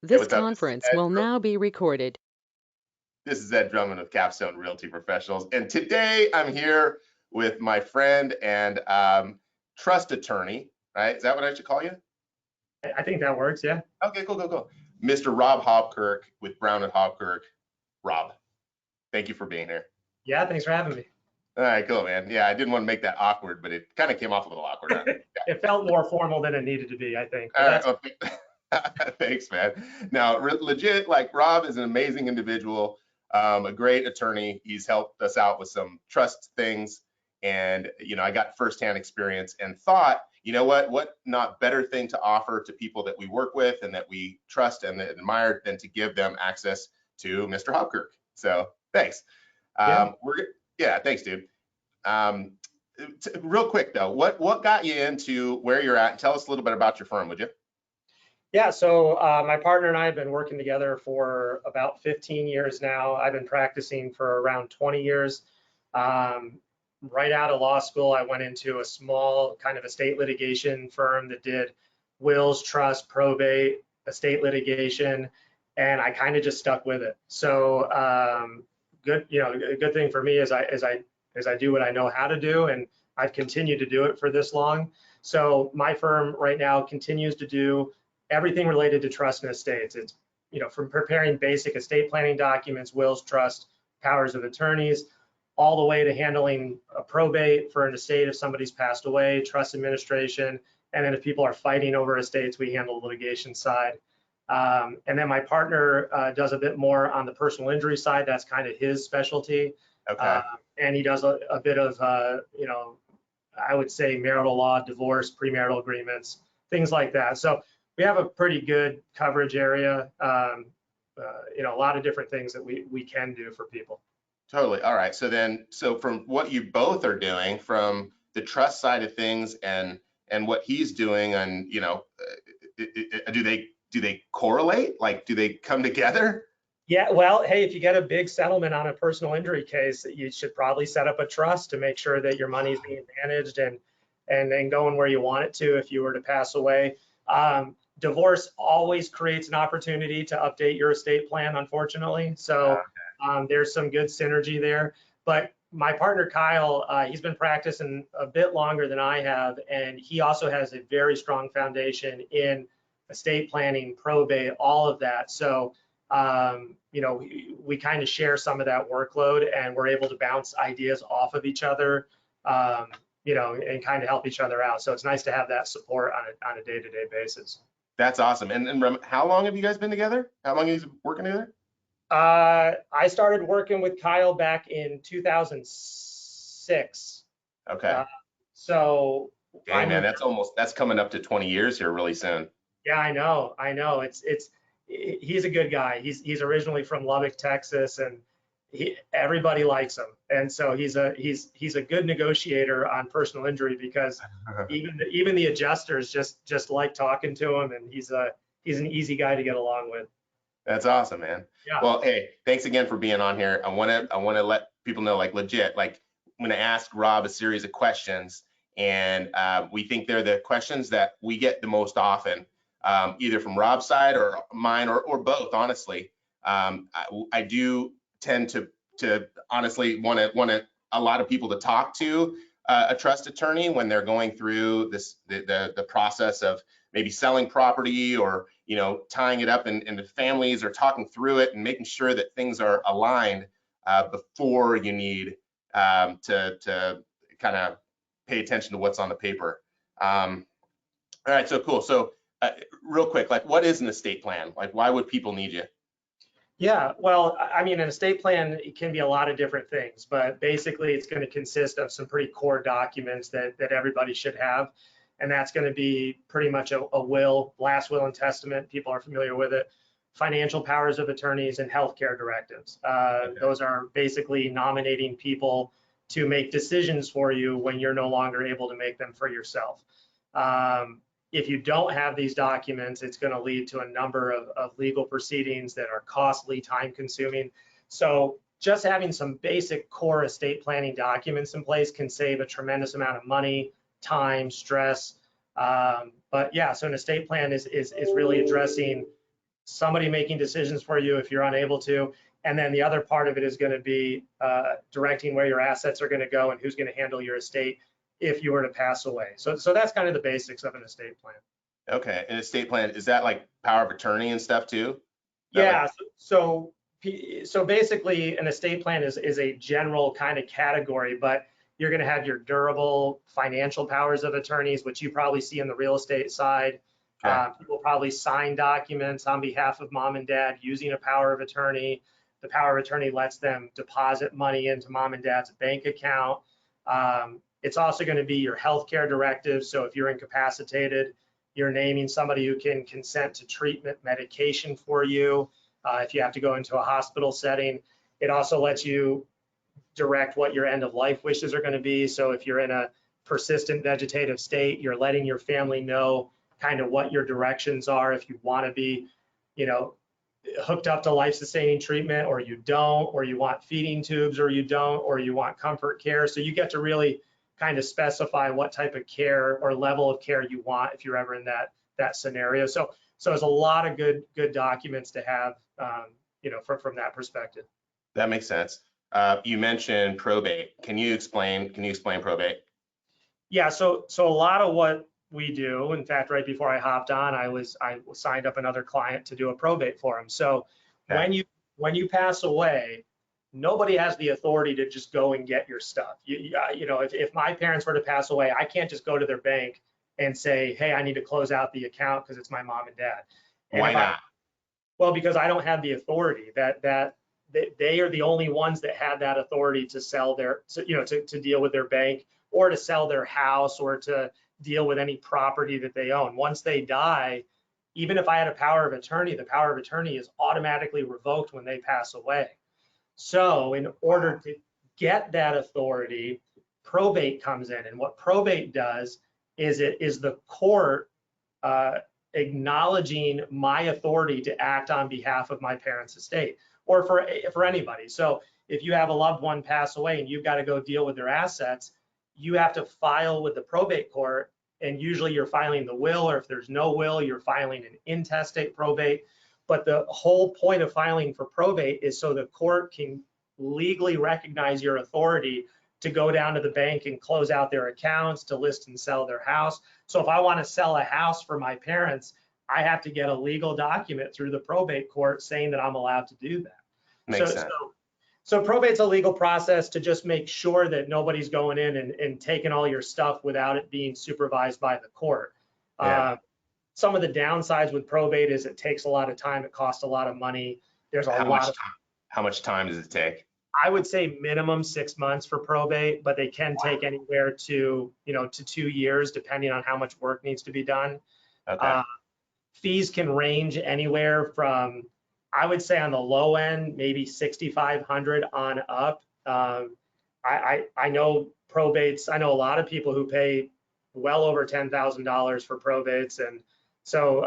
Hey, This what's up? conference will now be recorded. This is Ed Drummond of Capstone Realty Professionals, and today I'm here with my friend and trust attorney. Right? Is that what I should call you? I think that works. Yeah. Okay, cool. Mr. Rob Hobkirk with Brown and Hobkirk. Rob, thank you for being here. Yeah. Thanks for having me. All right, cool, man. Yeah, I didn't want to make that awkward, but it kind of came off a little awkward. Huh? It felt more formal than it needed to be, I think. All But right, well, thanks, man. Now, legit, like Rob is an amazing individual, a great attorney. He's helped us out with some trust things, and I got firsthand experience and thought, you know what not better thing to offer to people that we work with and that we trust and admire than to give them access to Mr. Hobkirk. So thanks. Yeah. Yeah, thanks, dude. Um, Real quick though, what got you into where you're at? And tell us a little bit about your firm, would you? Yeah. So my partner and I have been working together for about 15 years now. I've been practicing for around 20 years. Right out of law school, I went into a small kind of estate litigation firm that did wills, trust, probate, estate litigation, and I kind of just stuck with it. So good, a good thing for me is I do what I know how to do, and I've continued to do it for this long. So my firm right now continues to do everything related to trust and estates. It's from preparing basic estate planning documents, wills, trust, powers of attorneys, all the way to handling a probate for an estate if somebody's passed away, trust administration, and then if people are fighting over estates, we handle the litigation side. And then my partner does a bit more on the personal injury side. That's kind of his specialty. Okay. And he does a bit of, I would say marital law, divorce, premarital agreements, things like that. So we have a pretty good coverage area. A lot of different things that we can do for people. Totally. All right. So from what you both are doing, from the trust side of things and what he's doing, and do they correlate? Like, do they come together? Yeah, well, hey, if you get a big settlement on a personal injury case, you should probably set up a trust to make sure that your money is being managed and then going where you want it to if you were to pass away. Divorce always creates an opportunity to update your estate plan, unfortunately. So there's some good synergy there. But my partner, Kyle, he's been practicing a bit longer than I have, and he also has a very strong foundation in estate planning, probate, all of that. So we kind of share some of that workload, and we're able to bounce ideas off of each other, and kind of help each other out. So it's nice to have that support on a day-to-day basis. That's awesome. And how long have you guys been together? How long have you been working together? I started working with Kyle back in 2006. Okay. So Hey man, that's coming up to 20 years here really soon. Yeah, I know. He's a good guy. He's originally from Lubbock, Texas, and everybody likes him. And so he's a good negotiator on personal injury because even the adjusters just like talking to him, and he's an easy guy to get along with. That's awesome, man. Yeah. Well, hey, thanks again for being on here. I want to let people know, like, legit, like, I'm going to ask Rob a series of questions, and we think they're the questions that we get the most often, either from Rob's side or mine or both, honestly. I do tend to honestly want a lot of people to talk to a trust attorney when they're going through the process of maybe selling property or tying it up into families or talking through it and making sure that things are aligned before you need to kind of pay attention to what's on the paper. All right, so cool. So real quick, like, what is an estate plan? Like, why would people need you? Yeah, well, I mean, an estate plan, it can be a lot of different things, but basically it's going to consist of some pretty core documents that everybody should have. And that's going to be pretty much a will, last will and testament. People are familiar with it. Financial powers of attorneys and healthcare directives. Okay. Those are basically nominating people to make decisions for you when you're no longer able to make them for yourself. If you don't have these documents, it's going to lead to a number of legal proceedings that are costly, time consuming. So just having some basic core estate planning documents in place can save a tremendous amount of money, time, stress. But yeah, so an estate plan is really addressing somebody making decisions for you if you're unable to. And then the other part of it is going to be directing where your assets are going to go and who's going to handle your estate if you were to pass away. So that's kind of the basics of an estate plan. Okay, an estate plan, is that like power of attorney and stuff too? Yeah, so basically an estate plan is a general kind of category, but you're going to have your durable financial powers of attorneys, which you probably see in the real estate side. Okay. People probably sign documents on behalf of mom and dad using a power of attorney. The power of attorney lets them deposit money into mom and dad's bank account. It's also going to be your healthcare directive. So if you're incapacitated, you're naming somebody who can consent to treatment, medication for you. If you have to go into a hospital setting, it also lets you direct what your end of life wishes are going to be. So if you're in a persistent vegetative state, you're letting your family know kind of what your directions are. If you want to be, hooked up to life-sustaining treatment, or you don't, or you want feeding tubes, or you don't, or you want comfort care. So you get to really kind of specify what type of care or level of care you want if you're ever in that scenario. So there's a lot of good documents to have, from that perspective. That makes sense. You mentioned probate. Can you explain probate? Yeah, so a lot of what we do, in fact, right before I hopped on, I signed up another client to do a probate for him. So Okay. when you pass away, nobody has the authority to just go and get your stuff. If my parents were to pass away, I can't just go to their bank and say, hey, I need to close out the account because it's my mom and dad. And Why not? Well, because I don't have the authority. That they are the only ones that have that authority to sell to deal with their bank, or to sell their house, or to deal with any property that they own. Once they die, even if I had a power of attorney, the power of attorney is automatically revoked when they pass away. So in order to get that authority, probate comes in. And what probate does is it is the court acknowledging my authority to act on behalf of my parents' estate, or for anybody. So if you have a loved one pass away and you've got to go deal with their assets, you have to file with the probate court, and usually you're filing the will, or if there's no will, you're filing an intestate probate. But the whole point of filing for probate is so the court can legally recognize your authority to go down to the bank and close out their accounts, to list and sell their house. So if I want to sell a house for my parents, I have to get a legal document through the probate court saying that I'm allowed to do that. Makes sense. So probate's a legal process to just make sure that nobody's going in and taking all your stuff without it being supervised by the court. Yeah. Some of the downsides with probate is it takes a lot of time. It costs a lot of money. There's How much time does it take? I would say minimum 6 months for probate, but they can take anywhere to 2 years, depending on how much work needs to be done. Okay. Fees can range anywhere from, I would say on the low end, maybe $6,500 on up. I know probates, I know a lot of people who pay well over $10,000 for probates. And so,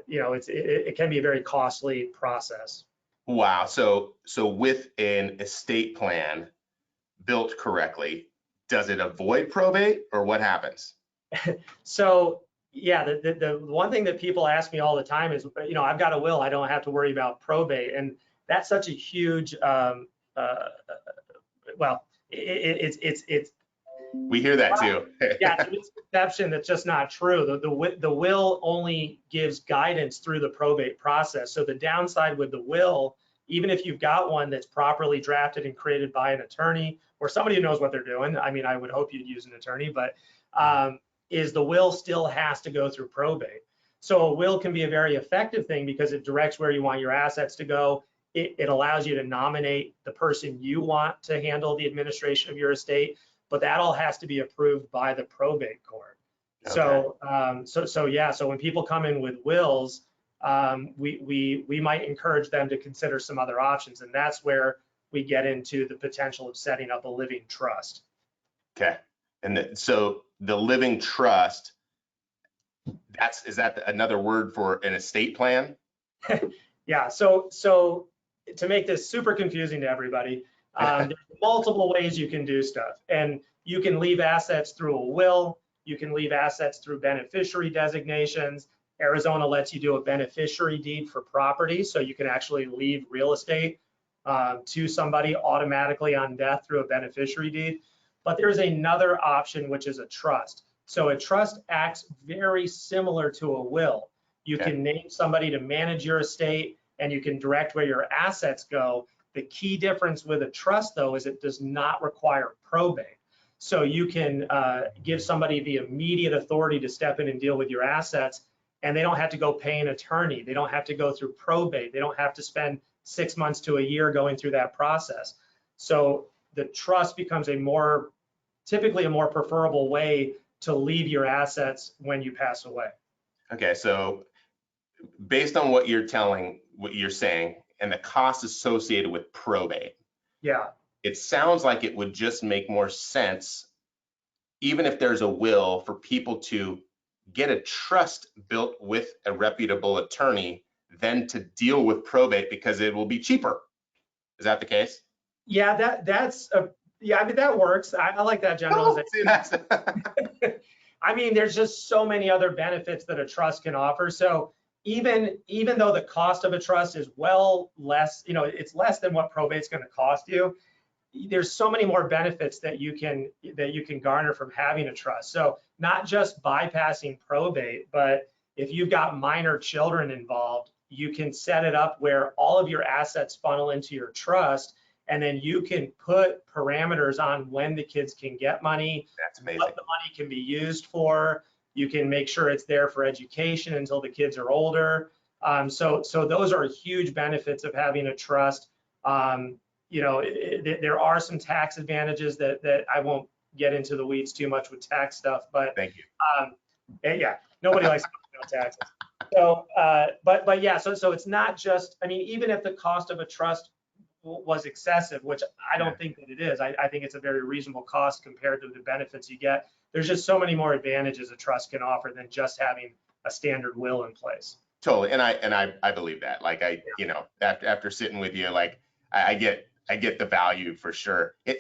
it can be a very costly process. Wow. So with an estate plan built correctly, does it avoid probate, or what happens? So yeah, the one thing that people ask me all the time is, I've got a will, I don't have to worry about probate. And that's such a huge, it's we hear that too. Yeah, it's a misconception that's just not true. The will only gives guidance through the probate process. So the downside with the will, even if you've got one that's properly drafted and created by an attorney or somebody who knows what they're doing, I mean, I would hope you'd use an attorney, but is the will still has to go through probate. So a will can be a very effective thing because it directs where you want your assets to go. It allows you to nominate the person you want to handle the administration of your estate, but that all has to be approved by the probate court. Okay. So when people come in with wills, we might encourage them to consider some other options, and that's where we get into the potential of setting up a living trust. Okay, and so the living trust, is that another word for an estate plan? Yeah. So to make this super confusing to everybody, there's multiple ways you can do stuff, and you can leave assets through a will. You can leave assets through beneficiary designations. Arizona lets you do a beneficiary deed for property, so you can actually leave real estate to somebody automatically on death through a beneficiary deed. But there's another option, which is a trust. So a trust acts very similar to a will. You can name somebody to manage your estate, and you can direct where your assets go. The key difference with a trust, though, is it does not require probate. So you can give somebody the immediate authority to step in and deal with your assets, and they don't have to go pay an attorney. They don't have to go through probate. They don't have to spend 6 months to a year going through that process. So the trust becomes typically a more preferable way to leave your assets when you pass away. Okay, so based on what you're saying, and the cost associated with probate, Yeah. it sounds like it would just make more sense, even if there's a will, for people to get a trust built with a reputable attorney than to deal with probate, because it will be cheaper. Is that the case? Yeah, I mean, that works. I like that generalization. I mean, there's just so many other benefits that a trust can offer. So even though the cost of a trust is less, it's less than what probate's going to cost you, there's so many more benefits that you can garner from having a trust. So not just bypassing probate, but if you've got minor children involved, you can set it up where all of your assets funnel into your trust, and then you can put parameters on when the kids can get money. That's amazing. What the money can be used for. You can make sure it's there for education until the kids are older. So those are huge benefits of having a trust. There are some tax advantages that I won't get into the weeds too much with tax stuff, but thank you. Yeah, nobody likes talking about taxes. So, but yeah, so it's not just, I mean, even if the cost of a trust was excessive, which I don't think that it is, I think it's a very reasonable cost compared to the benefits you get. There's just so many more advantages a trust can offer than just having a standard will in place. Totally, and I believe that. Like after sitting with you, like I get the value for sure. I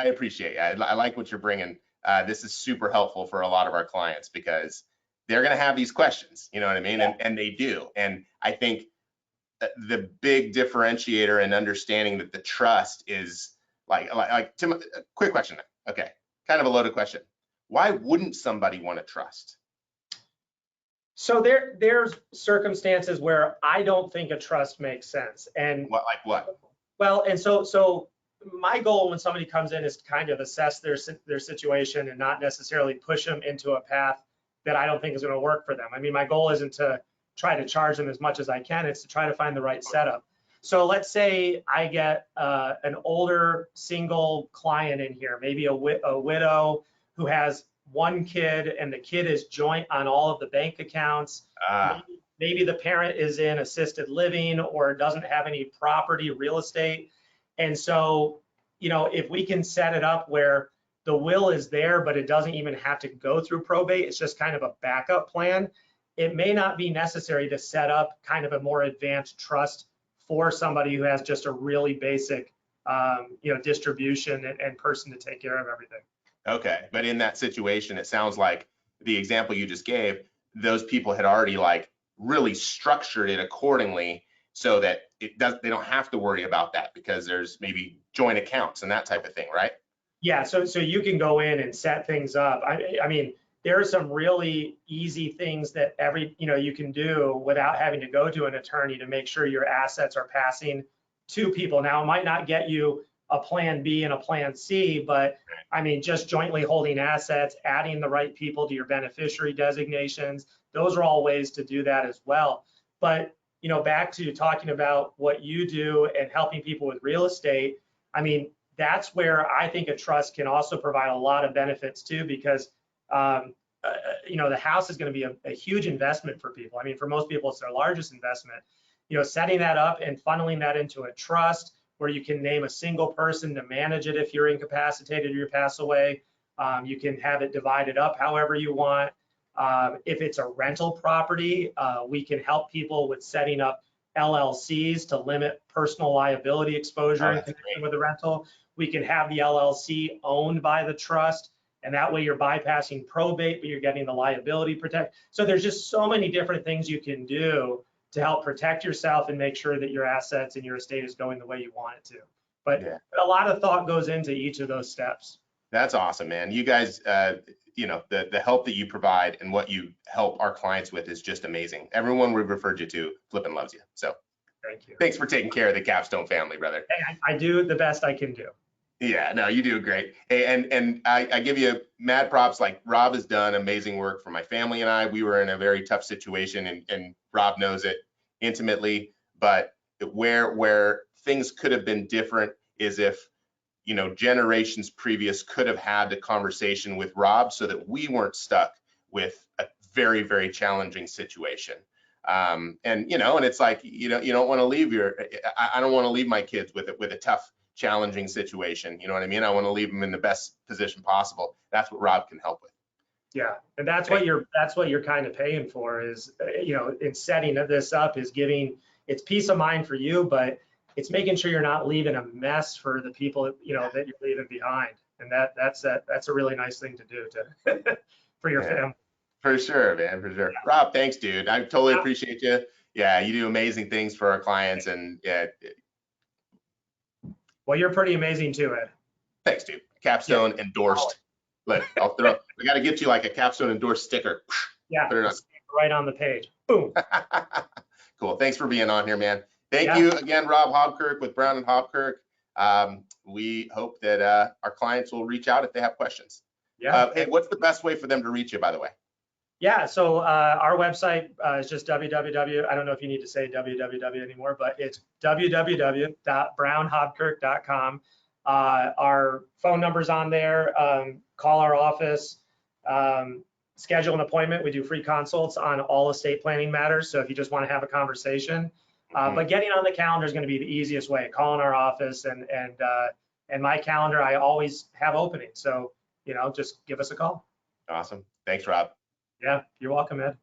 appreciate it. I like what you're bringing. This is super helpful for a lot of our clients because they're going to have these questions, you know what I mean? Yeah. And they do. And I think the big differentiator in understanding that the trust is like Tim, a quick question. Okay. Kind of a loaded question. Why wouldn't somebody want to trust? So there's circumstances where I don't think a trust makes sense. And what? Well, and so my goal when somebody comes in is to kind of assess their situation and not necessarily push them into a path that I don't think is going to work for them. I mean, my goal isn't to try to charge them as much as I can. It's to try to find the right setup. So let's say I get an older single client in here, maybe a widow who has one kid and the kid is joint on all of the bank accounts. Maybe the parent is in assisted living or doesn't have any property, real estate. And so, if we can set it up where the will is there, but it doesn't even have to go through probate, it's just kind of a backup plan. It may not be necessary to set up kind of a more advanced trust for somebody who has just a really basic, distribution and person to take care of everything. Okay, but in that situation, it sounds like the example you just gave, those people had already really structured it accordingly so that they don't have to worry about that because there's maybe joint accounts and that type of thing, right? Yeah, so you can go in and set things up. I mean, there are some really easy things that you can do without having to go to an attorney to make sure your assets are passing to people. Now, it might not get you a plan B and a plan C, but I mean, just jointly holding assets, adding the right people to your beneficiary designations, those are all ways to do that as well. But, back to talking about what you do and helping people with real estate, I mean, that's where I think a trust can also provide a lot of benefits too, because, the house is going to be a huge investment for people. I mean, for most people, it's their largest investment. Setting that up and funneling that into a trust where you can name a single person to manage it if you're incapacitated or you pass away. You can have it divided up however you want. If it's a rental property, we can help people with setting up LLCs to limit personal liability exposure in connection with the rental. We can have the LLC owned by the trust. And that way you're bypassing probate, but you're getting the liability protect. So there's just so many different things you can do to help protect yourself and make sure that your assets and your estate is going the way you want it to. But Yeah. a lot of thought goes into each of those steps. That's awesome, man. You guys, you know, the help that you provide and what you help our clients with is just amazing. Everyone we've referred you to flipping loves you. So Thank you. thanks for taking care of the Capstone family, brother. Hey, I do the best I can do. Yeah, no, you do great. Hey, and I give you mad props. Like Rob has done amazing work for my family and I. We were in a very tough situation, and Rob knows it intimately. But where things could have been different is if, you know, generations previous could have had the conversation with Rob so that we weren't stuck with a very, very challenging situation. And you know, and it's like, you know, you don't want to leave I don't want to leave my kids with a tough, challenging situation. You know what I mean? I want to leave them in the best position possible. That's what Rob can help with. Yeah, and that's what you're kind of paying for is, you know, in setting this up is giving, it's peace of mind for you, but it's making sure you're not leaving a mess for the people, you know, that you're leaving behind. And that's a really nice thing to do to for your family. For sure, man, for sure. Yeah. Rob, thanks, dude. I totally appreciate you. Yeah, you do amazing things for our clients, and yeah. Well, you're pretty amazing too, Ed. Thanks, dude. Capstone endorsed. Look, I'll throw. We got to get you like a Capstone endorsed sticker. Yeah, put it on. Right on the page. Boom. Cool. Thanks for being on here, man. Thank you again, Rob Hobkirk with Brown and Hobkirk. We hope that our clients will reach out if they have questions. Yeah. Hey, what's the best way for them to reach you, by the way? Yeah, so our website is just www. I don't know if you need to say www anymore, but it's www.brownhobkirk.com. Our phone number's on there. Call our office. Schedule an appointment. We do free consults on all estate planning matters. So if you just want to have a conversation, but getting on the calendar is going to be the easiest way. Calling our office and my calendar, I always have openings. So, you know, just give us a call. Awesome. Thanks, Rob. Yeah, you're welcome, Ed.